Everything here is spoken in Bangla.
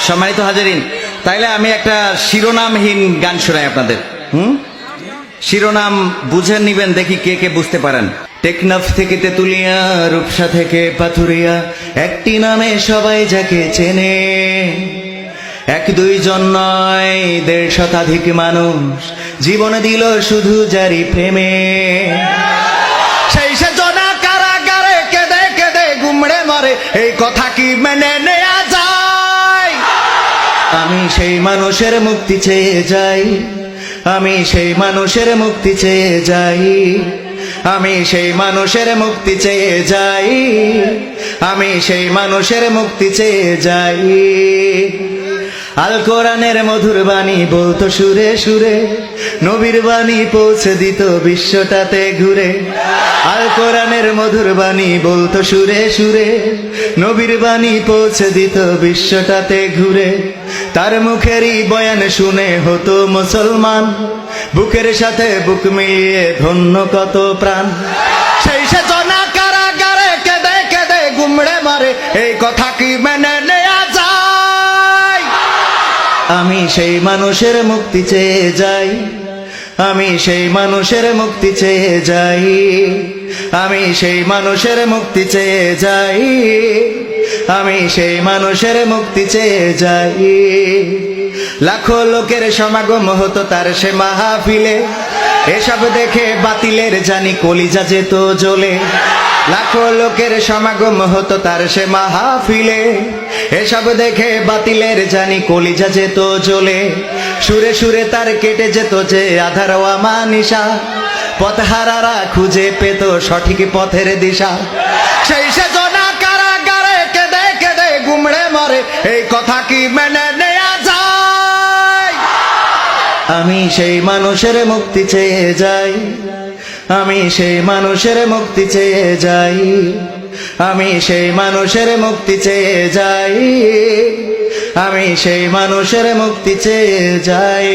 সম্মানিত হাজারিন, তাইলে আমি একটা শিরোনামহীন গান শোনাই আপনাদের। শিরোনাম বুঝে নিবেন, দেখি কে কে বুঝতে পারেন। টেকনাফ থেকে তেতুলিয়া, রূপসা থেকে পাথুরিয়া, একটি নামে সবাই যাকে চেনে। এক দুইজন নয়, ১৫০ শতাধিক মানুষ জীবন দিল শুধু জারি প্রেমে। সেই সে জনা কারাগারে কেঁদে কেঁদে গুমড়ে মরে, এই কথা কি মেনে নেয়া যায়? আমি সেই মানুষের মুক্তি চেয়ে যাই, আমি সেই মানুষের মুক্তি চেয়ে যাই, আমি সেই মানুষের মুক্তি চেয়ে যাই, আমি সেই মানুষের মুক্তি চেয়ে যাই। আল কোরআনের মধুর বাণী বলতো সুরে সুরে, নবীর বাণী পৌঁছে দিত বিশ্বটাতে ঘুরে। আল কোরআনের মধুর বাণী বলতো সুরে সুরে, নবীর বাণী পৌঁছে দিত বিশ্বটাতে ঘুরে। তার মুখেরই বয়ান শুনে হতো মুসলমান, বুকের সাথে বুক মিলিয়ে ধন্য কত প্রাণ। সেই সে জনা কারাগারে কেঁদে কেঁদে গুমড়ে মারে, এই কথা কি মেনে নেয়া যায়? আমি সেই মানুষের মুক্তি চেয়ে যাই, আমি সেই মানুষের মুক্তি চেয়ে যাই, আমি সেই মানুষের মুক্তি চেয়ে যাই, আমি সেই মানুষের মুক্তি চেয়ে যাই। লাখো লোকের সমাগম হতো তার সে মাহফিলে, এসব দেখে বাতিলের জানি কলিজা যেত জ্বলে। লাখো লোকের সমাগম হতো তার সে মাহফিলে, এসব দেখে বাতিলের জানি কলিজা যেত জ্বলে। সুরে সুরে তার কেটে যেত যে আধার আমানিশা, পথহারারা খুঁজে পেত সঠিক পথের দিশা। সেই সে জনা কারাগারে কেঁদে কেঁদে গুমড়ে মরে, এই কথা কি মেনে নেয়া যায়? আমি সেই মানুষের মুক্তি চেয়ে যাই, আমি সেই মানুষের মুক্তি চেয়ে যাই, আমি সেই মানুষের মুক্তি চেয়ে যাই, আমি সেই মানুষের মুক্তি চেয়ে যাই।